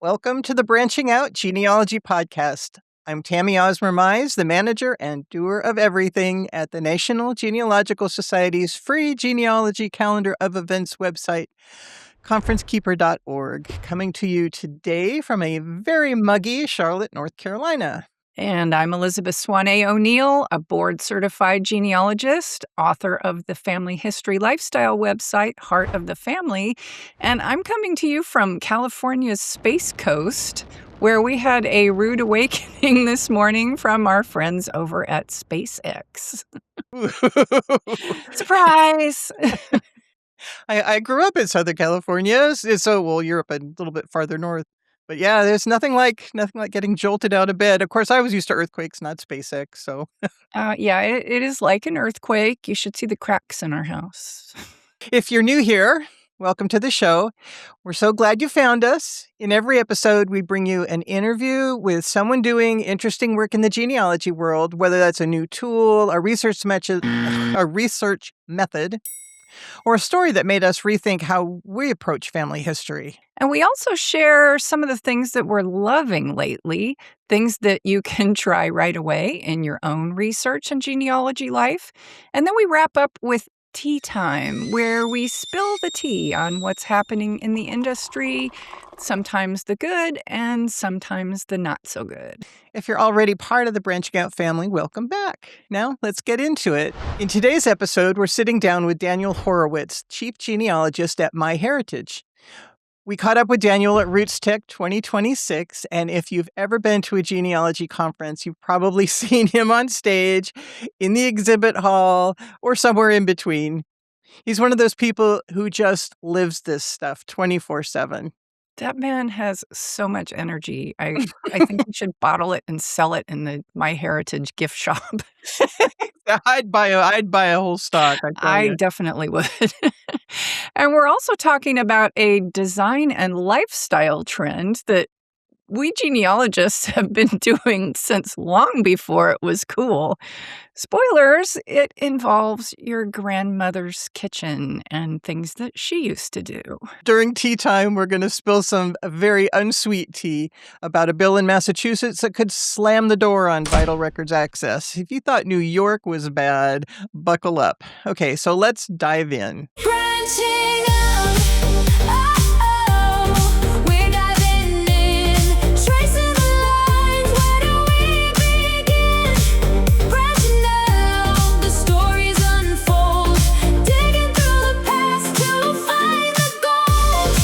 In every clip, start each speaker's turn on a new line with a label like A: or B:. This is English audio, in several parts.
A: Welcome to the Branching Out Genealogy Podcast. I'm Tami Osmer Mize, the manager and doer of everything at the National Genealogical Society's free genealogy calendar of events website, conferencekeeper.org, coming to you today from a very muggy Charlotte, North Carolina.
B: And I'm Elizabeth Swanay O'Neal, a board-certified genealogist, author of the family history lifestyle website, Heart of the Family. And I'm coming to you from California's Space Coast, where we had a rude awakening this morning from our friends over at SpaceX. Surprise!
A: I grew up in Southern California, Europe a little bit farther north. But yeah, there's nothing like getting jolted out of bed. Of course, I was used to earthquakes, not SpaceX, so.
B: It is like an earthquake. You should see the cracks in our house.
A: If you're new here, welcome to the show. We're so glad you found us. In every episode, we bring you an interview with someone doing interesting work in the genealogy world, whether that's a new tool, a research method, or a story that made us rethink how we approach family history.
B: And we also share some of the things that we're loving lately, things that you can try right away in your own research and genealogy life. And then we wrap up with tea time, where we spill the tea on what's happening in the industry, sometimes the good and sometimes the not so good.
A: If you're already part of the Branching Out family, welcome back. Now, let's get into it. In today's episode, we're sitting down with Daniel Horowitz, Chief Genealogist at MyHeritage. We caught up with Daniel at RootsTech 2026, and if you've ever been to a genealogy conference, you've probably seen him on stage, in the exhibit hall, or somewhere in between. He's one of those people who just lives this stuff 24/7.
B: That man has so much energy. I think we should bottle it and sell it in the MyHeritage gift shop.
A: I'd buy a whole stock.
B: I definitely would. And we're also talking about a design and lifestyle trend that we genealogists have been doing since long before it was cool. Spoilers, it involves your grandmother's kitchen and things that she used to do.
A: During tea time, we're going to spill some very unsweet tea about a bill in Massachusetts that could slam the door on vital records access. If you thought New York was bad, buckle up. Okay, so let's dive in.
C: Branching out, we're diving in, tracing the lines, where do we begin? Branching out, the stories unfold, digging through the past to find the gold.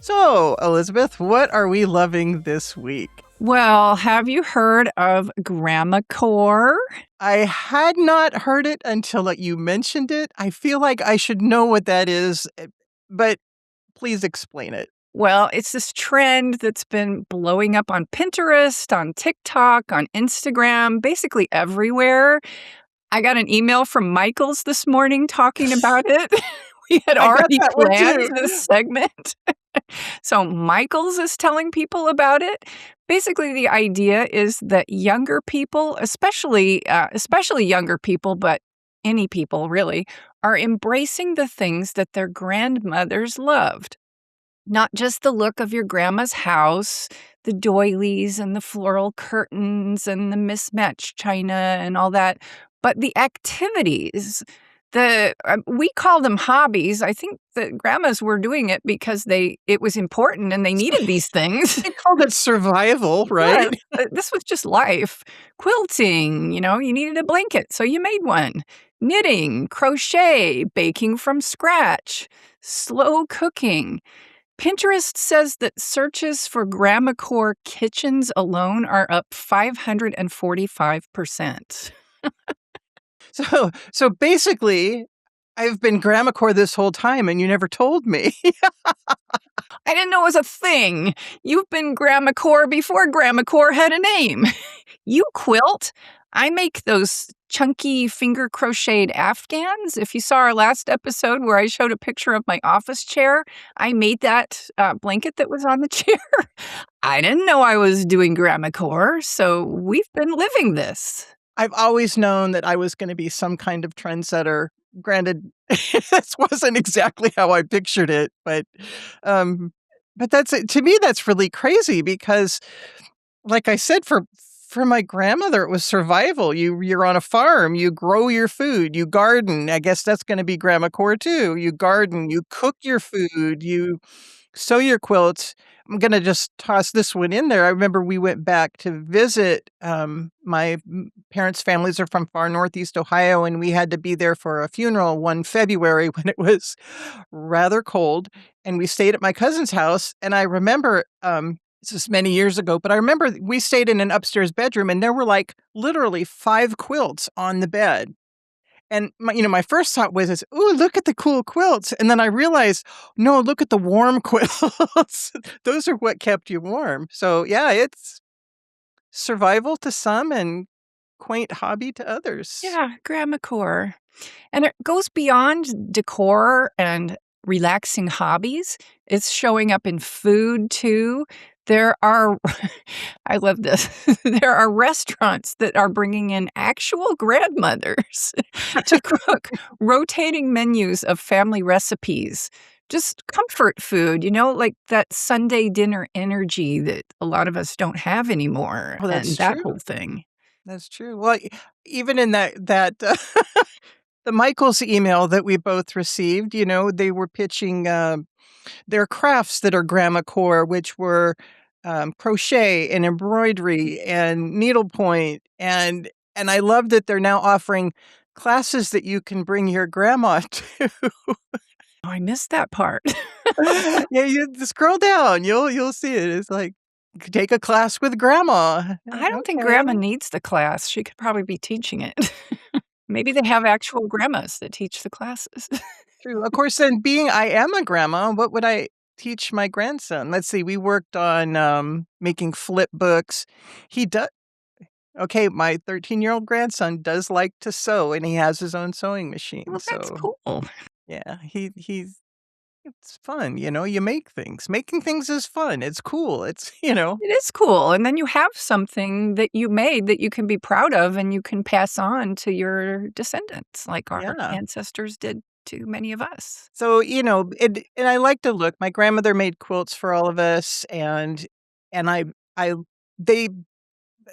A: So, Elizabeth, what are we loving this week?
B: Well, have you heard of GrammaCore?
A: I had not heard it until you mentioned it. I feel like I should know what that is, but please explain it.
B: Well, it's this trend that's been blowing up on Pinterest, on TikTok, on Instagram, basically everywhere. I got an email from Michael's this morning talking about it. We had already planned this segment. So Michael's is telling people about it. Basically, the idea is that younger people, especially younger people, but any people really, are embracing the things that their grandmothers loved. Not just the look of your grandma's house, the doilies and the floral curtains and the mismatched china and all that, but the activities. We call them hobbies. I think the grandmas were doing it because it was important and they needed these things.
A: They called it survival, right?
B: Yeah, this was just life. Quilting, you needed a blanket, so you made one. Knitting, crochet, baking from scratch, slow cooking. Pinterest says that searches for GrammaCore kitchens alone are up 545%.
A: So basically, I've been GrammaCore this whole time and you never told me.
B: I didn't know it was a thing. You've been GrammaCore before GrammaCore had a name. You quilt. I make those chunky finger crocheted Afghans. If you saw our last episode where I showed a picture of my office chair, I made that blanket that was on the chair. I didn't know I was doing GrammaCore, so we've been living this.
A: I've always known that I was going to be some kind of trendsetter. Granted, this wasn't exactly how I pictured it, but But to me, that's really crazy because, like I said, for my grandmother, it was survival. You're on a farm, you grow your food, you garden. I guess that's going to be grandma core too. You garden, you cook your food, you sew your quilts. I'm going to just toss this one in there. I remember we went back to visit. My parents' families are from far northeast Ohio, and we had to be there for a funeral one February when it was rather cold. And we stayed at my cousin's house. And I remember, this is many years ago, but I remember we stayed in an upstairs bedroom and there were like literally 5 quilts on the bed. And my first thought was, "Ooh, look at the cool quilts." And then I realized, no, look at the warm quilts. Those are what kept you warm. So yeah, it's survival to some and quaint hobby to others.
B: Yeah, grandma core. And it goes beyond decor and relaxing hobbies. It's showing up in food too. There are, I love this, there are restaurants that are bringing in actual grandmothers to cook rotating menus of family recipes. Just comfort food, like that Sunday dinner energy that a lot of us don't have anymore,
A: Oh,
B: and
A: that's
B: that
A: true.
B: whole thing.
A: That's true. Well, even in that the Michaels email that we both received, they were pitching their crafts that are grandma core, which were crochet and embroidery and needlepoint, and I love that they're now offering classes that you can bring your grandma to.
B: Oh, I missed that part.
A: Yeah, you scroll down, you'll see it. It's like take a class with grandma.
B: I don't think
A: Okay.
B: grandma needs the class. She could probably be teaching it. Maybe they have actual grandmas that teach the classes.
A: True. Of course, then being I am a grandma, what would I teach my grandson? Let's see, we worked on making flip books. He does. Okay, my 13-year-old grandson does like to sew, and he has his own sewing machine.
B: Well, that's
A: So
B: cool.
A: yeah, he's it's fun. You make things. Making things is fun. It's cool. It's
B: It is cool. And then you have something that you made that you can be proud of and you can pass on to your descendants like our
A: yeah.
B: ancestors did to many of us.
A: So, and I like to look. My grandmother made quilts for all of us, and I they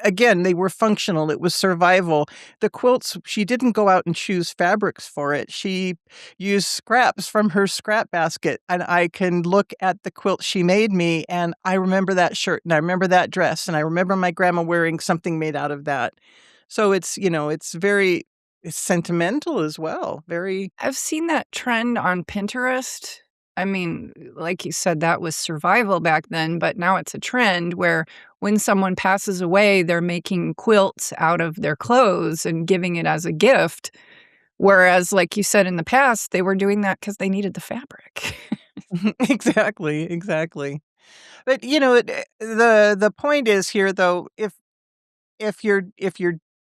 A: again, they were functional. It was survival. The quilts, she didn't go out and choose fabrics for it. She used scraps from her scrap basket, and I can look at the quilt she made me, and I remember that shirt, and I remember that dress, and I remember my grandma wearing something made out of that. So it's sentimental as well. Very.
B: I've seen that trend on Pinterest. I mean, like you said, that was survival back then, but now it's a trend where when someone passes away, they're making quilts out of their clothes and giving it as a gift. Whereas, like you said in the past, they were doing that because they needed the fabric.
A: Exactly. But the point is here though, if you're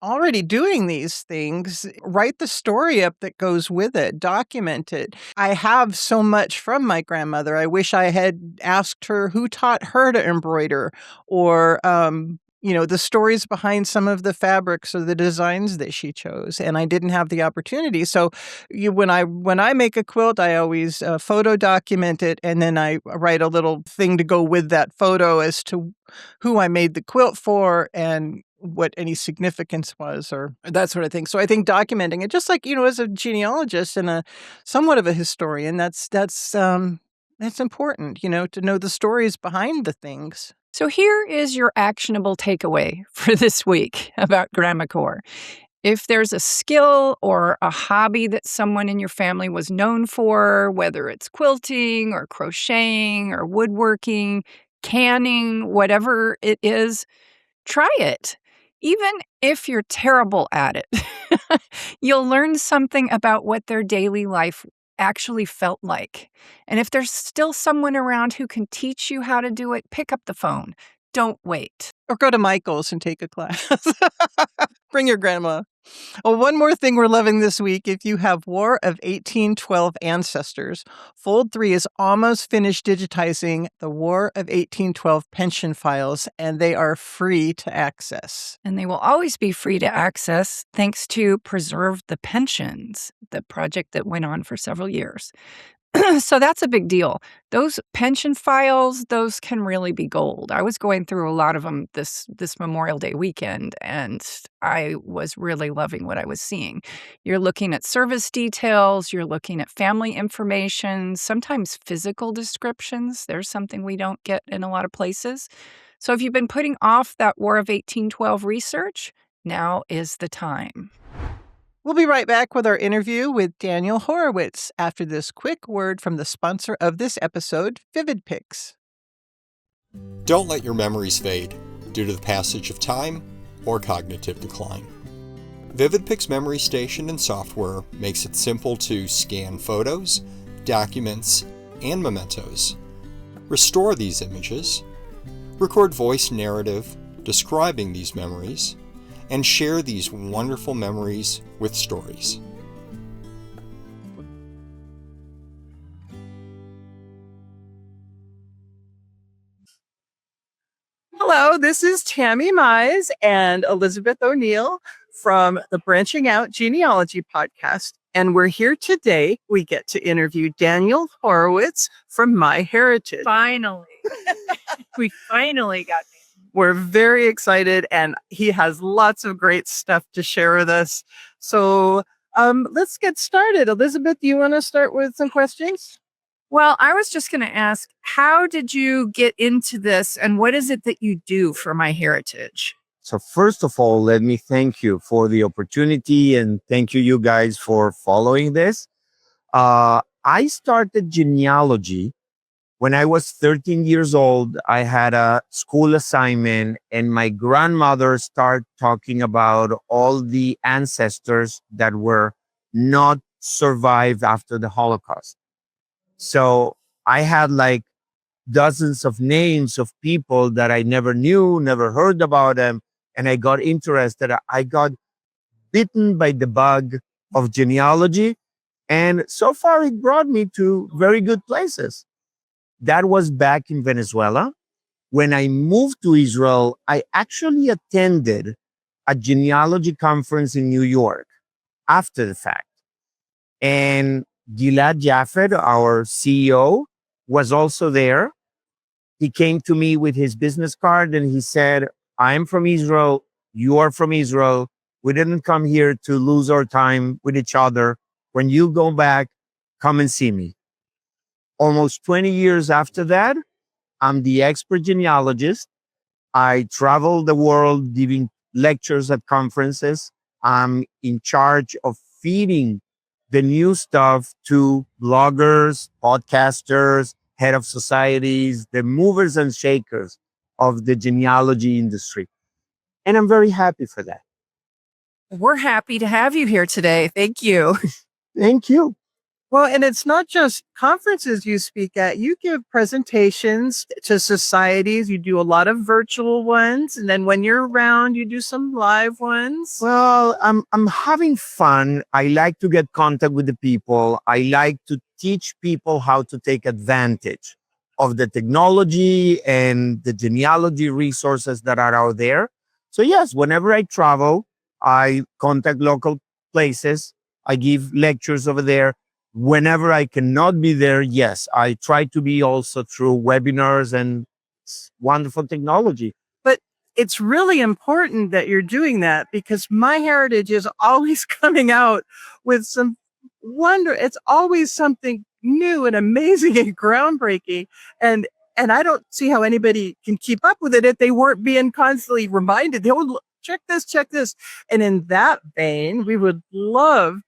A: already doing these things, write the story up that goes with it, document it. I have so much from my grandmother. I wish I had asked her who taught her to embroider, or the stories behind some of the fabrics or the designs that she chose, and I didn't have the opportunity. So when I make a quilt, I always photo document it, and then I write a little thing to go with that photo as to who I made the quilt for and what any significance was, or that sort of thing. So I think documenting it, just like as a genealogist and a somewhat of a historian, that's important, to know the stories behind the things.
B: So here is your actionable takeaway for this week about Grandma Core. If there's a skill or a hobby that someone in your family was known for, whether it's quilting or crocheting or woodworking, canning, whatever it is, try it. Even if you're terrible at it, you'll learn something about what their daily life actually felt like. And if there's still someone around who can teach you how to do it, pick up the phone. Don't wait.
A: Or go to Michael's and take a class. Bring your grandma. Oh, one more thing we're loving this week. If you have War of 1812 ancestors, Fold 3 is almost finished digitizing the War of 1812 pension files, and they are free to access.
B: And they will always be free to access thanks to Preserve the Pensions, the project that went on for several years. So that's a big deal. Those pension files, those can really be gold. I was going through a lot of them this Memorial Day weekend, and I was really loving what I was seeing. You're looking at service details, you're looking at family information, sometimes physical descriptions. There's something we don't get in a lot of places. So if you've been putting off that War of 1812 research, now is the time.
A: We'll be right back with our interview with Daniel Horowitz after this quick word from the sponsor of this episode, Vivid-Pix.
D: Don't let your memories fade due to the passage of time or cognitive decline. Vivid-Pix Memory Station and software makes it simple to scan photos, documents, and mementos, restore these images, record voice narrative describing these memories, and share these wonderful memories with stories.
A: Hello, this is Tami Mize and Elizabeth O'Neal from the Branching Out Genealogy podcast. And we're here today. We get to interview Daniel Horowitz from MyHeritage.
E: Finally. We finally got it.
A: We're very excited, and he has lots of great stuff to share with us. So let's get started. Elizabeth, do you want to start with some questions?
B: Well, I was just going to ask, how did you get into this, and what is it that you do for MyHeritage?
F: So first of all, let me thank you for the opportunity, and thank you guys for following this. I started genealogy when I was 13 years old. I had a school assignment, and my grandmother started talking about all the ancestors that were not survived after the Holocaust. So I had like dozens of names of people that I never knew, never heard about them. And I got interested. I got bitten by the bug of genealogy. And so far, it brought me to very good places. That was back in Venezuela. When I moved to Israel, I actually attended a genealogy conference in New York after the fact. And Gilad Japhet, our CEO, was also there. He came to me with his business card and he said, I'm from Israel. You are from Israel. We didn't come here to lose our time with each other. When you go back, come and see me. Almost 20 years after that, I'm the expert genealogist. I travel the world giving lectures at conferences. I'm in charge of feeding the new stuff to bloggers, podcasters, head of societies, the movers and shakers of the genealogy industry. And I'm very happy for that.
B: We're happy to have you here today. Thank you.
F: Thank you.
A: Well, and it's not just conferences you speak at. You give presentations to societies. You do a lot of virtual ones. And then when you're around, you do some live ones.
F: Well, I'm having fun. I like to get contact with the people. I like to teach people how to take advantage of the technology and the genealogy resources that are out there. So yes, whenever I travel, I contact local places. I give lectures over there. Whenever I cannot be there, yes, I try to be also through webinars and wonderful technology.
A: But it's really important that you're doing that because MyHeritage is always coming out with some wonder. It's always something new and amazing and groundbreaking. And I don't see how anybody can keep up with it if they weren't being constantly reminded. They would check this, check this. And in that vein, we would love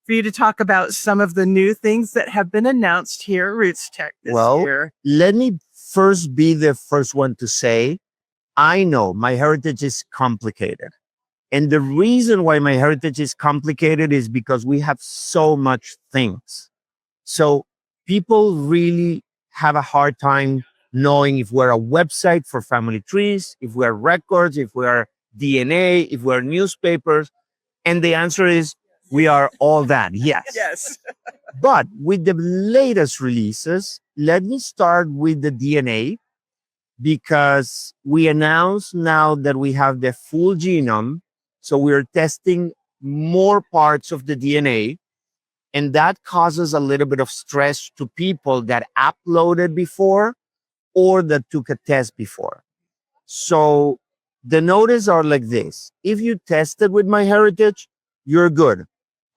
A: for you to talk about some of the new things that have been announced here at RootsTech this year.
F: Let me first be the first one to say, I know MyHeritage is complicated. And the reason why MyHeritage is complicated is because we have so much things. So people really have a hard time knowing if we're a website for family trees, if we're records, if we're DNA, if we're newspapers. And the answer is, we are all that, yes.
A: Yes.
F: But with the latest releases, let me start with the DNA because we announced now that we have the full genome. So we're testing more parts of the DNA. And that causes a little bit of stress to people that uploaded before or that took a test before. So the notices are like this. If you tested with MyHeritage, you're good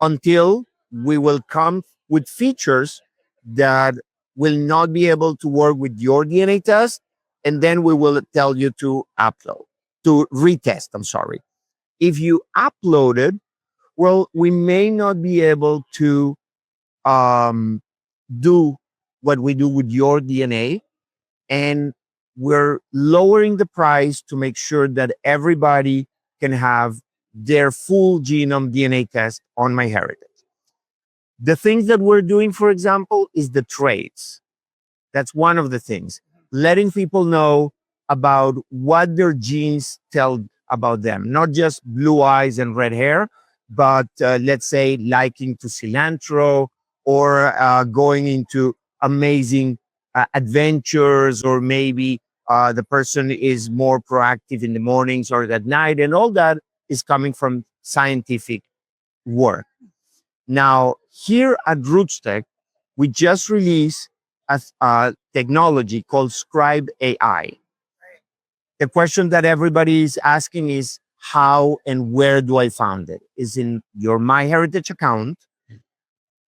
F: until we will come with features that will not be able to work with your DNA test. And then we will tell you to retest. I'm sorry. If you uploaded, well, we may not be able to um, do what we do with your DNA, and we're lowering the price to make sure that everybody can have their full genome DNA test on MyHeritage. The things that we're doing, for example, is the traits. That's one of the things. Letting people know about what their genes tell about them, not just blue eyes and red hair, but let's say liking to cilantro or going into amazing adventures, or maybe the person is more proactive in the mornings or at night, and all that is coming from scientific work. Now, here at RootsTech, we just released a technology called Scribe AI. The question that everybody is asking is, how and where do I find it? Is in your MyHeritage account.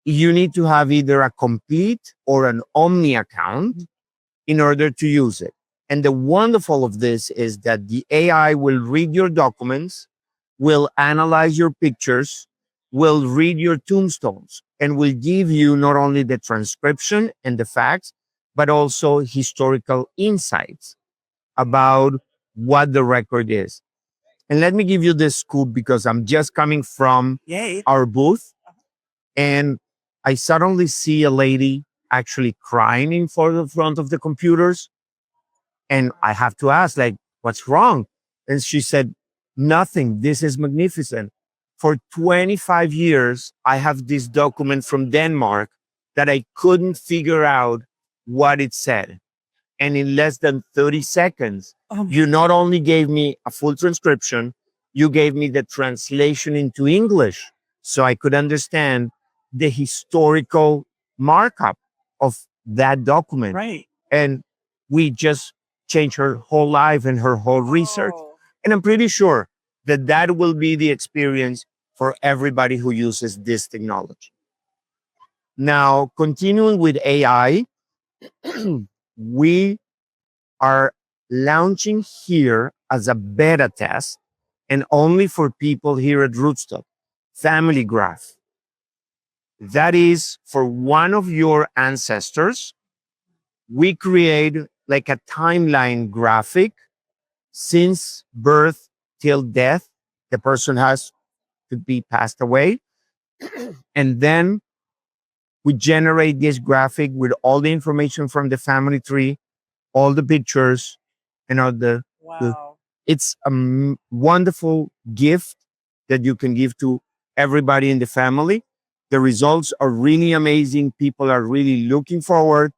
F: You need to have either a complete or an Omni account in order to use it. And the wonderful of this is that the AI will read your documents, will analyze your pictures, will read your tombstones, and will give you not only the transcription and the facts, but also historical insights about what the record is. And let me give you this scoop because I'm just coming from our booth, and I suddenly see a lady actually crying in front of the computers. And I have to ask, like, what's wrong? And she said, nothing. This is magnificent. For 25 years, I have this document from Denmark that I couldn't figure out what it said. And in less than 30 seconds, you not only gave me a full transcription, you gave me the translation into English so I could understand the historical markup of that document.
A: Right.
F: And we just changed her whole life and her whole research. And I'm pretty sure that that will be the experience for everybody who uses this technology. Now, continuing with AI, we are launching here as a beta test and only for people here at RootsTech, Family Graph. That is for one of your ancestors. We create like a timeline graphic since birth till death. The person has to be passed away. And then we generate this graphic with all the information from the family tree, all the pictures, and all the it's a wonderful gift that you can give to everybody in the family. The results are really amazing. People are really looking forward.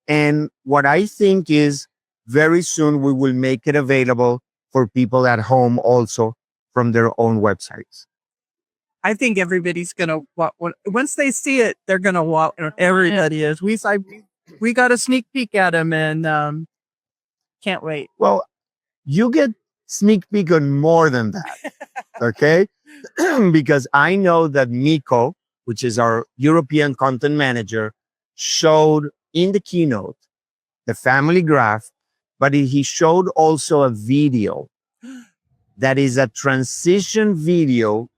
F: And what I think is very soon we will make it available for people at home also from their own websites.
A: I think everybody's gonna once they see it, they're gonna walk. Everybody is. We got a sneak peek at them, and can't wait.
F: Well, you get sneak peek on more than that, okay? Because I know that Miko, which is our European content manager, showed in the keynote the family graph, but he showed also a video that is a transition video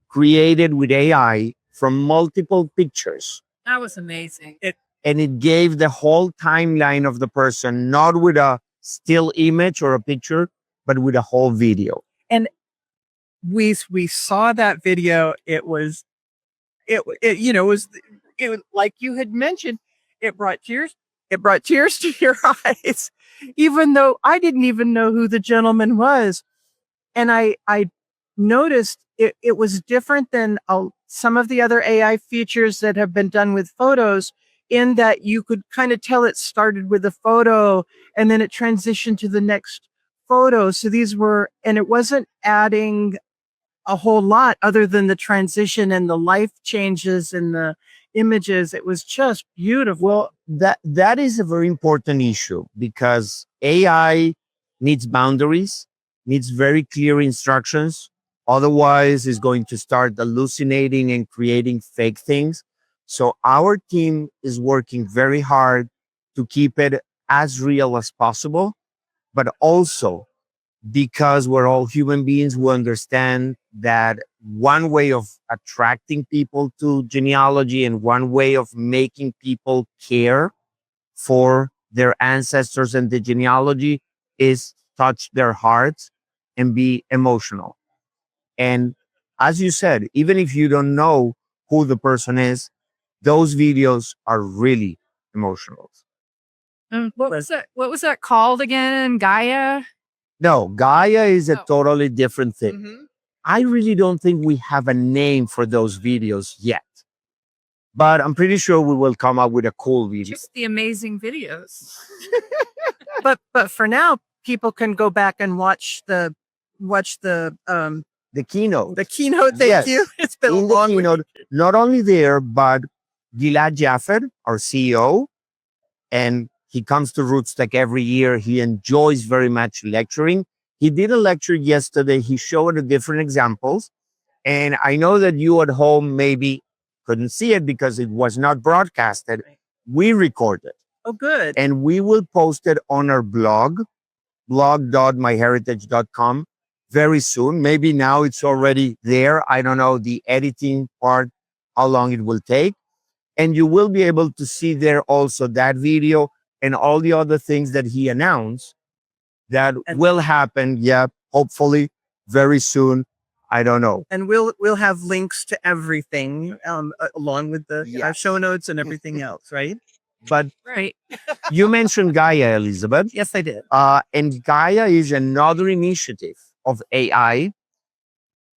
F: created with AI from multiple pictures.
E: That was amazing.
F: And it gave the whole timeline of the person, not with a still image or a picture, but with a whole video.
A: And we saw that video. It was like you had mentioned. It brought tears. It brought tears to your eyes, even though I didn't even know who the gentleman was. And I noticed it was different than some of the other AI features that have been done with photos, in that you could kind of tell it started with a photo and then it transitioned to the next photo. So these were, and it wasn't adding a whole lot other than the transition and the life changes and the images. It was just beautiful.
F: Well, that is a very important issue because AI needs boundaries, needs very clear instructions. Otherwise, it's going to start hallucinating and creating fake things. So our team is working very hard to keep it as real as possible, but also because we're all human beings who understand that one way of attracting people to genealogy and one way of making people care for their ancestors and the genealogy is touch their hearts and be emotional. And as you said, even if you don't know who the person is, those videos are really emotional.
B: What was that called again? Gaia?
F: No, Gaia is a
B: Oh.
F: totally different thing.
A: Mhm.
F: I really don't think we have a name for those videos yet. But I'm pretty sure we will come up with a cool video.
B: Just the amazing videos.
A: But for now, people can go back and watch the
F: The keynote.
A: the keynote. Thank
F: Yes.
A: you. It's been a
F: In the
A: long week.
F: keynote, not only there, but Gilad Japhet, our CEO, and he comes to RootsTech every year. He enjoys very much lecturing. He did a lecture yesterday. He showed the different examples. And I know that you at home maybe couldn't see it because it was not broadcasted. We recorded
A: Oh, good.
F: and we will post it on our blog, blog.myheritage.com very soon. Maybe now it's already there. I don't know the editing part, how long it will take. And you will be able to see there also that video and all the other things that he announced that
A: And-
F: will happen. Yeah, hopefully very soon. I don't know.
A: And we'll have links to everything along with the
F: Yes.
A: show notes and everything else, right?
F: But
B: Right.
F: you mentioned Gaia, Elizabeth.
A: Yes, I did.
F: And Gaia is another initiative of AI.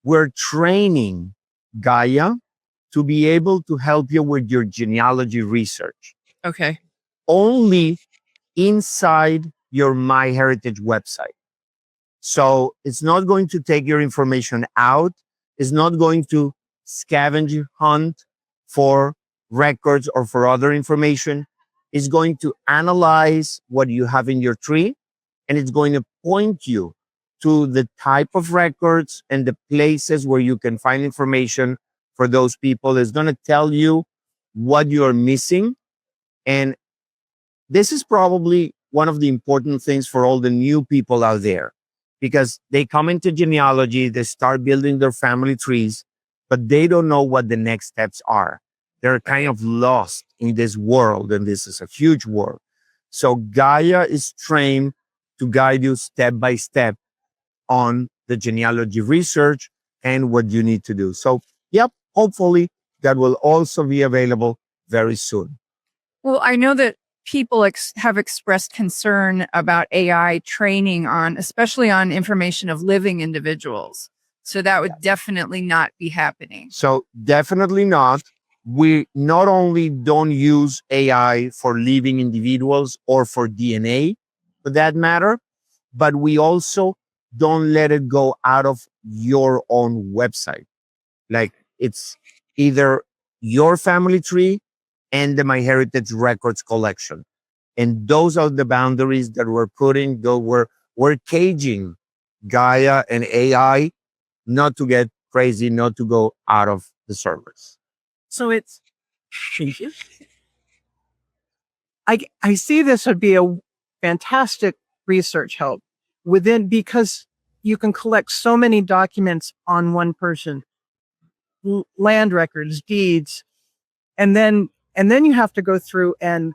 F: We're training Gaia to be able to help you with your genealogy research
B: Okay.
F: only inside your MyHeritage website. So it's not going to take your information out. It's not going to scavenge hunt for records or for other information. It's going to analyze what you have in your tree, and it's going to point you to the type of records and the places where you can find information for those people. It's going to tell you what you're missing. And this is probably one of the important things for all the new people out there, because they come into genealogy, they start building their family trees, but they don't know what the next steps are. They're kind of lost in this world, and this is a huge world. So Gaia is trained to guide you step by step on the genealogy research and what you need to do. So, yep, hopefully that will also be available very soon.
B: Well, I know that people have expressed concern about AI training on, especially on information of living individuals. So that would definitely not be happening.
F: So definitely not. We not only don't use AI for living individuals or for DNA for that matter, but we also don't let it go out of your own website. Like it's either your family tree and the MyHeritage records collection. And those are the boundaries that we're putting, though we're caging Gaia and AI not to get crazy, not to go out of the servers.
A: So it's. I see this would be a fantastic research help because you can collect so many documents on one person, land records, deeds, and then you have to go through and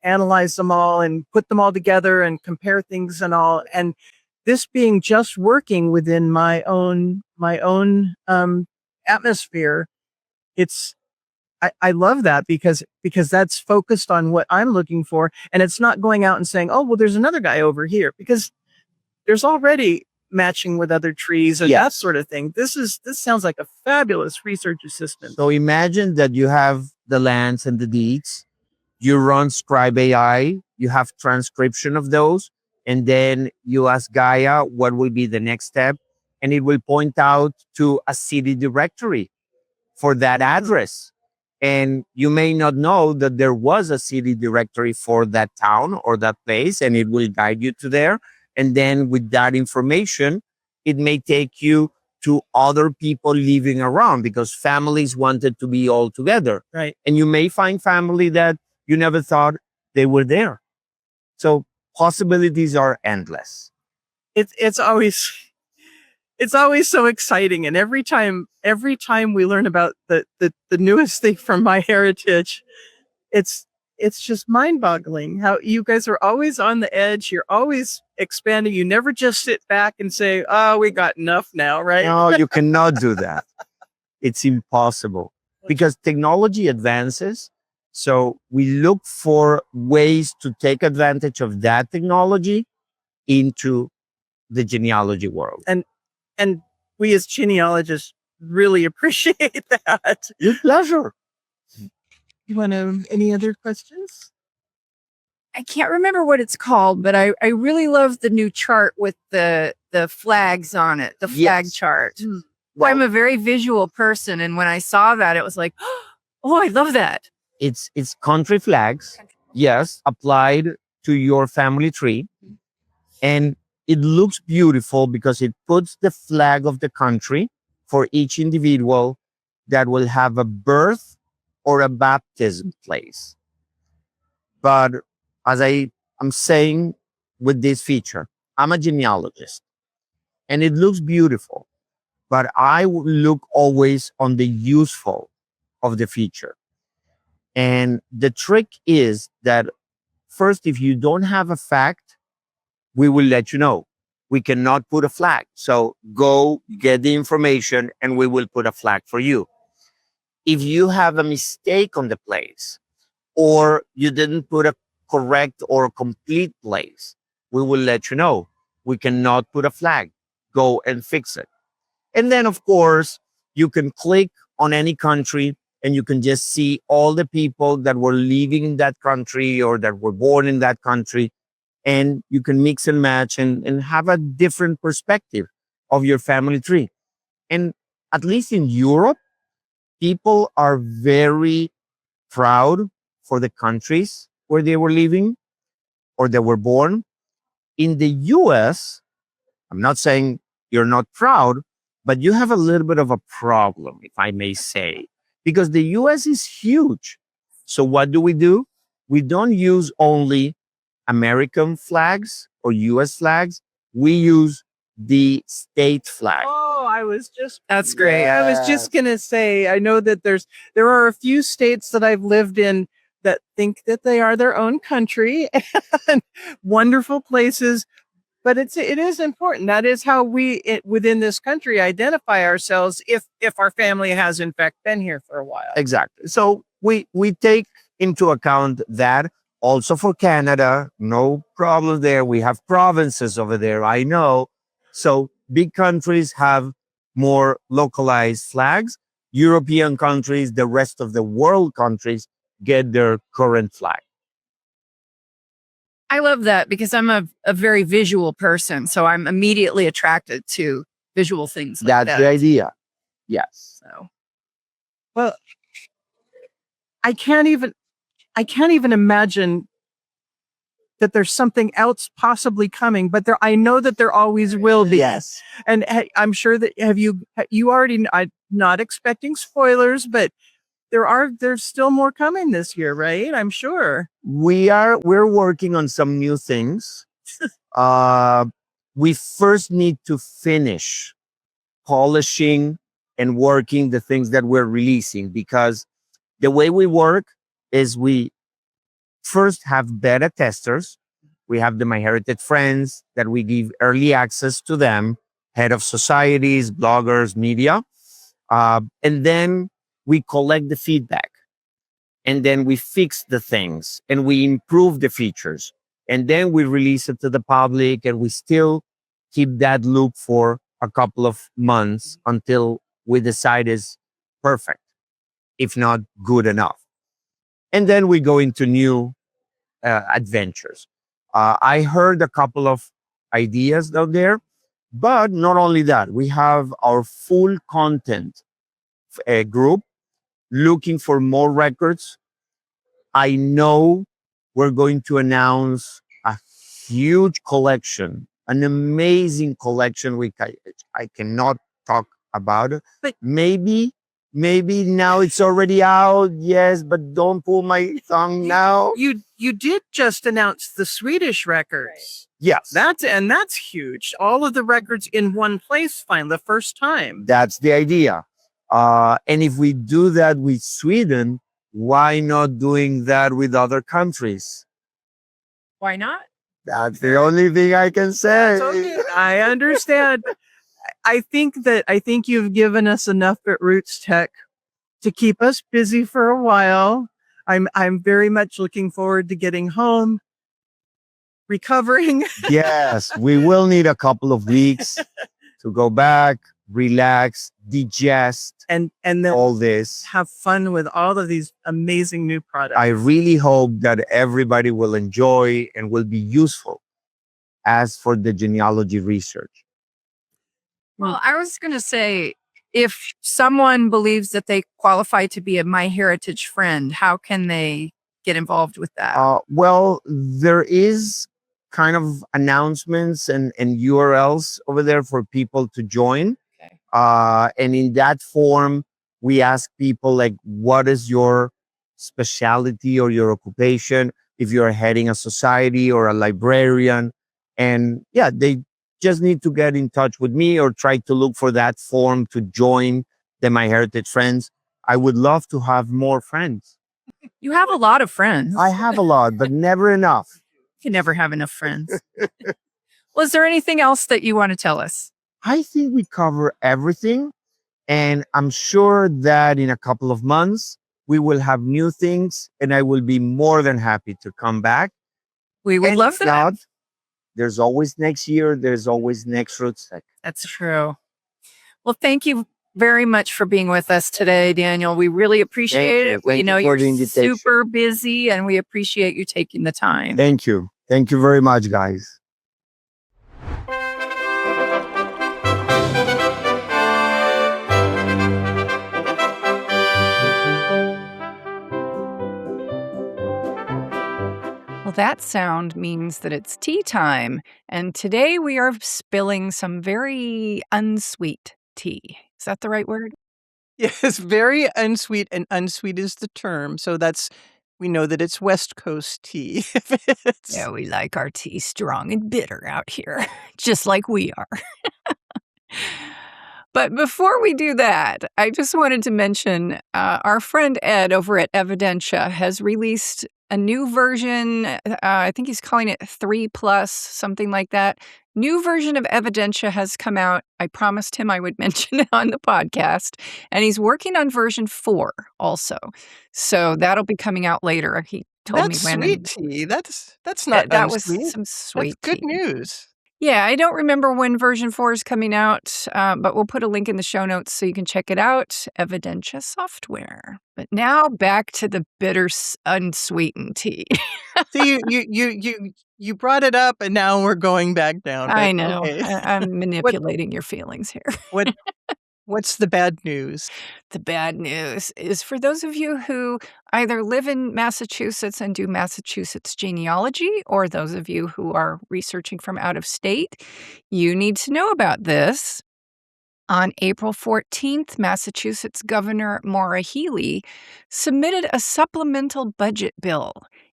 A: analyze them all and put them all together and compare things and all. And this being just working within my own atmosphere, I love that because that's focused on what I'm looking for, and it's not going out and saying, oh, well, there's another guy over here, because there's already matching with other trees and that sort of thing. This sounds like a fabulous research assistant.
F: So imagine that you have the lands and the deeds, you run Scribe AI, you have transcription of those, and then you ask Gaia what will be the next step, and it will point out to a city directory for that address. And you may not know that there was a city directory for that town or that place, and it will guide you to there. And then with that information, it may take you to other people living around because families wanted to be all together.
A: Right.
F: And you may find family that you never thought they were there. So possibilities are endless.
A: It's always so exciting, and every time we learn about the newest thing from MyHeritage, it's just mind-boggling how you guys are always on the edge. You're always expanding. You never just sit back and say, "Oh, we got enough now," right?
F: No, you cannot do that. It's impossible because technology advances. So we look for ways to take advantage of that technology into the genealogy world.
A: And we as genealogists really appreciate that.
F: With pleasure.
A: You want to, any other questions?
B: I can't remember what it's called, but I really love the new chart with the flags on it, the flag
F: Yes.
B: chart.
A: Mm.
B: Well, I'm a very visual person, and when I saw that, it was like, oh, I love that.
F: It's country flags, yes, applied to your family tree. And it looks beautiful because it puts the flag of the country for each individual that will have a birth or a baptism place. But as I'm saying with this feature, I'm a genealogist and it looks beautiful, but I look always on the useful of the feature. And the trick is that first, if you don't have a fact, we will let you know. We cannot put a flag. So go get the information and we will put a flag for you. If you have a mistake on the place or you didn't put a correct or complete place, we will let you know. We cannot put a flag. Go and fix it. And then, of course, you can click on any country and you can just see all the people that were living in that country or that were born in that country. And you can mix and match and have a different perspective of your family tree. And at least in Europe, people are very proud for the countries where they were living or they were born. In the US, I'm not saying you're not proud, but you have a little bit of a problem, if I may say, because the US is huge. So what do? We don't use only American flags or US flags. We use the state flag.
A: Oh, I was just
B: That's great.
A: I was just gonna say, I know that there are a few states that I've lived in that think that they are their own country and wonderful places, but it is important. That is how we within this country identify ourselves if our family has in fact been here for a while.
F: Exactly. So we take into account that also for Canada, no problem there. We have provinces over there, I know. So big countries have more localized flags. European countries, the rest of the world countries get their current flag.
B: I love that because I'm a very visual person. So I'm immediately attracted to visual things like
F: That's
B: that.
F: the idea. Yes.
B: So
A: Well, I can't even imagine that there's something else possibly coming, but I know that there always will be.
F: Yes.
A: And I'm sure that you already, I'm not expecting spoilers, but there's still more coming this year, right? I'm sure.
F: We're working on some new things. We first need to finish polishing and working the things that we're releasing, because the way we work is we first have beta testers. We have the MyHeritage Friends that we give early access to them, head of societies, bloggers, media. And then we collect the feedback. And then we fix the things and we improve the features. And then we release it to the public, and we still keep that loop for a couple of months until we decide is perfect, if not good enough. And then we go into new adventures. I heard a couple of ideas out there, But not only that, we have our full content group looking for more records. I know we're going to announce a huge collection, an amazing collection. I cannot talk about it.
E: But-
F: Maybe now it's already out. Yes, but don't pull my tongue now.
A: You did just announce the Swedish records.
F: Yes,
A: That's huge. All of the records in one place, finally, the first time.
F: that's the idea. And if we do that with Sweden, why not doing that with other countries?
E: Why not?
F: That's the only thing I can say.
A: I understand. I think you've given us enough at RootsTech to keep us busy for a while. I'm very much looking forward to getting home, recovering.
F: Yes, we will need a couple of weeks to go back, relax, digest
A: and then
F: all this.
A: have fun with all of these amazing new products.
F: I really hope that everybody will enjoy and will be useful as for the genealogy research.
B: Well, I was going to say, if someone believes that they qualify to be a MyHeritage friend, how can they get involved with that?
F: Well, there is kind of announcements and URLs over there for people to join.
B: Okay.
F: And in that form, we ask people like, what is your specialty or your occupation? If you're heading a society or a librarian. And yeah, they just need to get in touch with me or try to look for that form to join the MyHeritage Friends. I would love to have more friends.
B: You have a lot of friends.
F: I have a lot, but never enough.
B: You never have enough friends. Was there anything else that you want to tell us?
F: I think we cover everything. And I'm sure that in a couple of months, we will have new things and I will be more than happy to come back.
B: We would
F: And
B: love
F: if
B: that.
F: not, there's always next year. There's always next RootsTech.
B: That's true. Well, thank you very much for being with us today, Daniel. We really appreciate it.
F: Thank you
B: know,
F: for the
B: you're
F: invitation.
B: super busy and we appreciate you taking the time.
F: Thank you. Thank you very much, guys.
B: Well, that sound means that it's tea time. And today we are spilling some very unsweet tea. Is that the right word?
A: Yes, very unsweet, and unsweet is the term. So we know that it's West Coast tea.
B: Yeah, we like our tea strong and bitter out here, just like we are. But before we do that, I just wanted to mention our friend Ed over at Evidentia has released a new version. I think he's calling it 3+, something like that. New version of Evidentia has come out. I promised him I would mention it on the podcast. And he's working on version 4 also. So that'll be coming out later. He told
A: That's
B: me when.
A: sweet tea. That's not
B: That was
A: unsweet.
B: some sweet
A: That's good
B: tea.
A: news.
B: Yeah, I don't remember when version 4 is coming out, but we'll put a link in the show notes so you can check it out. Evidentia software. But now back to the bitter, unsweetened tea.
A: So you brought it up, and now we're going back down.
B: I
A: but
B: know.
A: okay.
B: I'm manipulating your feelings here.
A: What's the bad news?
B: The bad news is for those of you who either live in Massachusetts and do Massachusetts genealogy, or those of you who are researching from out of state, you need to know about this. On April 14th, Massachusetts Governor Maura Healey submitted a supplemental budget bill,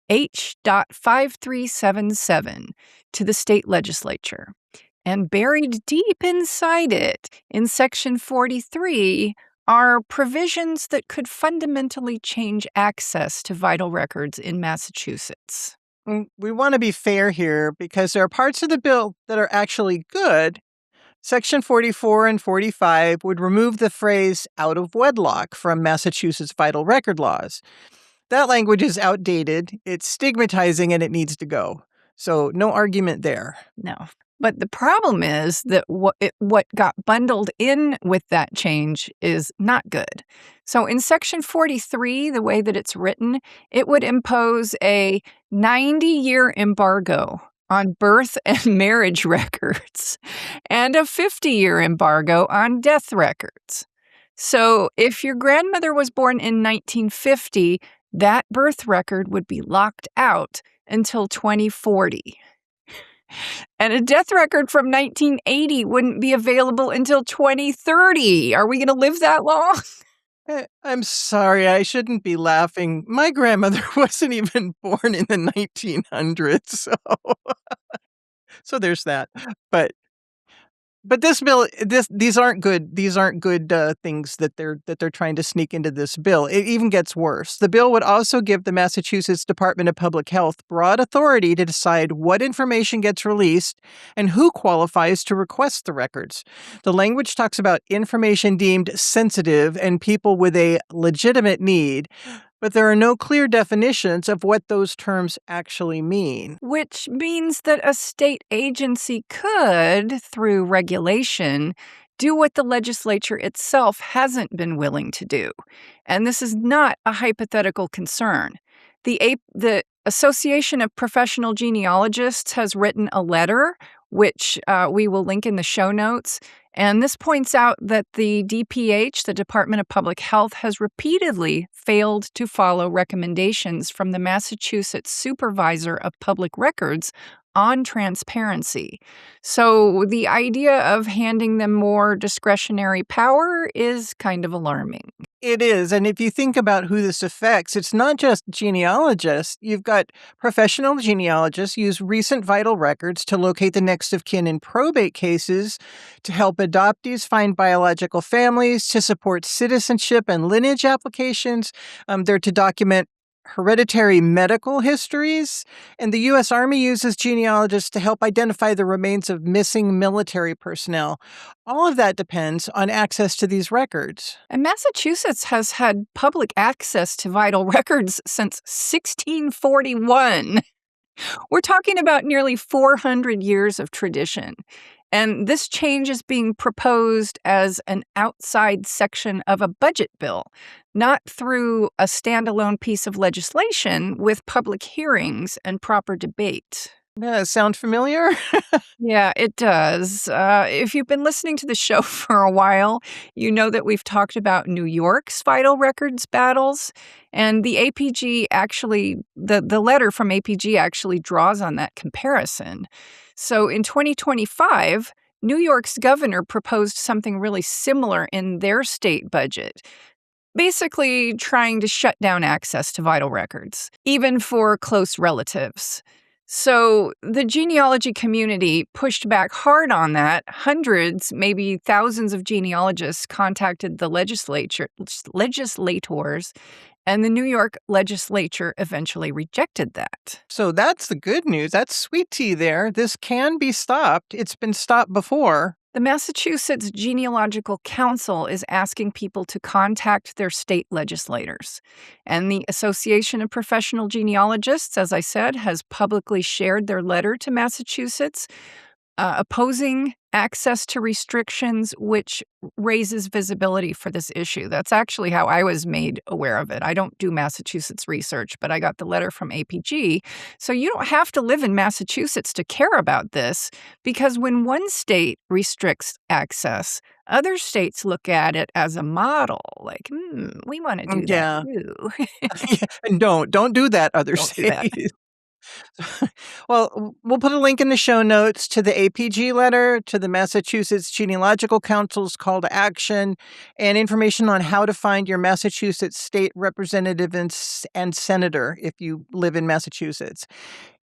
B: H.5377, to the state legislature. And buried deep inside it, in Section 43, are provisions that could fundamentally change access to vital records in Massachusetts.
A: We want to be fair here because there are parts of the bill that are actually good. Section 44 and 45 would remove the phrase out of wedlock from Massachusetts vital record laws. That language is outdated, it's stigmatizing, and it needs to go. So no argument there.
B: No. But the problem is that what got bundled in with that change is not good. So in Section 43, the way that it's written, it would impose a 90-year embargo on birth and marriage records, and a 50-year embargo on death records. So if your grandmother was born in 1950, that birth record would be locked out until 2040. And a death record from 1980 wouldn't be available until 2030. Are we going to live that long?
A: I'm sorry, I shouldn't be laughing. My grandmother wasn't even born in the 1900s, so there's that. But this bill, these aren't good. These aren't good things that they're trying to sneak into this bill. It even gets worse. The bill would also give the Massachusetts Department of Public Health broad authority to decide what information gets released and who qualifies to request the records. The language talks about information deemed sensitive and people with a legitimate need, but there are no clear definitions of what those terms actually mean.
B: Which means that a state agency could, through regulation, do what the legislature itself hasn't been willing to do. And this is not a hypothetical concern. The Association of Professional Genealogists has written a letter, which we will link in the show notes. And this points out that the DPH, the Department of Public Health, has repeatedly failed to follow recommendations from the Massachusetts Supervisor of Public Records on transparency. So the idea of handing them more discretionary power is kind of alarming.
A: It is. And if you think about who this affects, it's not just genealogists. You've got professional genealogists use recent vital records to locate the next of kin in probate cases, to help adoptees find biological families, to support citizenship and lineage applications. They're to document hereditary medical histories, and the U.S. Army uses genealogists to help identify the remains of missing military personnel. All of that depends on access to these records.
B: And Massachusetts has had public access to vital records since 1641. We're talking about nearly 400 years of tradition. And this change is being proposed as an outside section of a budget bill, not through a standalone piece of legislation with public hearings and proper debate.
A: Yeah, sound familiar?
B: Yeah, it does. If you've been listening to the show for a while, you know that we've talked about New York's vital records battles. And the APG actually, the letter from APG actually draws on that comparison. So in 2025, New York's governor proposed something really similar in their state budget, basically trying to shut down access to vital records, even for close relatives. So the genealogy community pushed back hard on that. Hundreds, maybe thousands of genealogists contacted the legislators, and the New York legislature eventually rejected that.
A: So that's the good news. That's sweet tea there. This can be stopped. It's been stopped before.
B: The Massachusetts Genealogical Council is asking people to contact their state legislators. And the Association of Professional Genealogists, as I said, has publicly shared their letter to Massachusetts, opposing access to restrictions, which raises visibility for this issue. That's actually how I was made aware of it. I don't do Massachusetts research, but I got the letter from APG. So you don't have to live in Massachusetts to care about this, because when one state restricts access, other states look at it as a model, like, we want to do that too.
A: Yeah, and don't do that, other
B: Don't do that.
A: states. Well, we'll put a link in the show notes to the APG letter, to the Massachusetts Genealogical Council's call to action, and information on how to find your Massachusetts state representative and senator if you live in Massachusetts.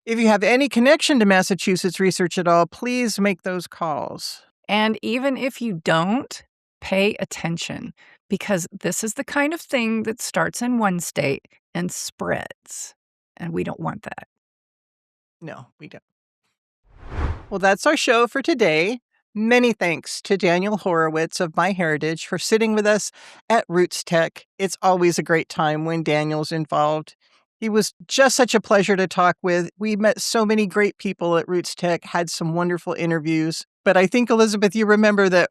A: If you have any connection to Massachusetts research at all, please make those calls.
B: And even if you don't, pay attention, because this is the kind of thing that starts in one state and spreads. And we don't want that.
A: No, we don't. Well, that's our show for today. Many thanks to Daniel Horowitz of MyHeritage for sitting with us at RootsTech. It's always a great time when Daniel's involved. He was just such a pleasure to talk with. We met so many great people at RootsTech, had some wonderful interviews. But I think, Elizabeth, you remember that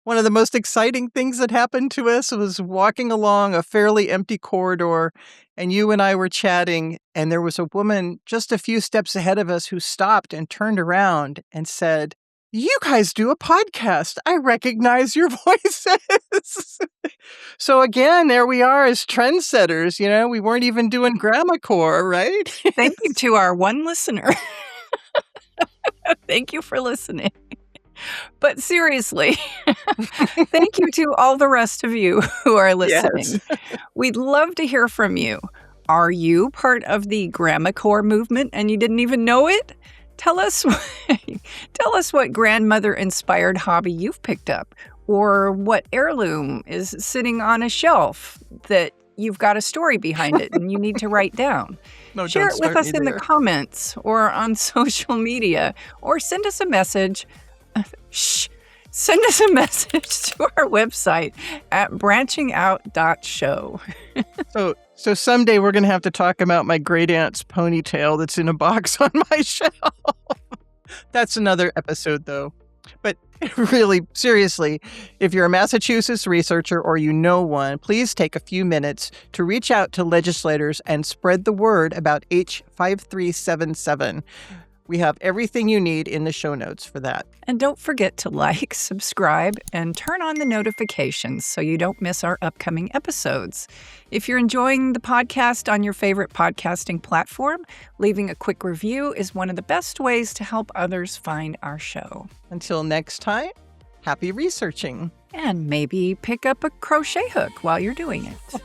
A: One of the most exciting things that happened to us was walking along a fairly empty corridor, and you and I were chatting, and there was a woman just a few steps ahead of us who stopped and turned around and said, "You guys do a podcast. I recognize your voices." So again, there we are as trendsetters. We weren't even doing grammar core, right?
B: Thank you to our one listener. Thank you for listening. But seriously, thank you to all the rest of you who are listening.
A: Yes.
B: We'd love to hear from you. Are you part of the grammar core movement and you didn't even know it? Tell us what grandmother-inspired hobby you've picked up, or what heirloom is sitting on a shelf that you've got a story behind it and you need to write down.
A: No,
B: Share
A: don't
B: it with
A: start
B: us
A: me
B: in the
A: there.
B: comments or on social media, or send us a message. Send us a message to our website at branchingout.show.
A: So someday we're going to have to talk about my great aunt's ponytail that's in a box on my shelf. That's another episode, though. But really, seriously, if you're a Massachusetts researcher or you know one, please take a few minutes to reach out to legislators and spread the word about H5377. We have everything you need in the show notes for that.
B: And don't forget to like, subscribe, and turn on the notifications so you don't miss our upcoming episodes. If you're enjoying the podcast on your favorite podcasting platform, leaving a quick review is one of the best ways to help others find our show.
A: Until next time, happy researching.
B: And maybe pick up a crochet hook while you're doing it.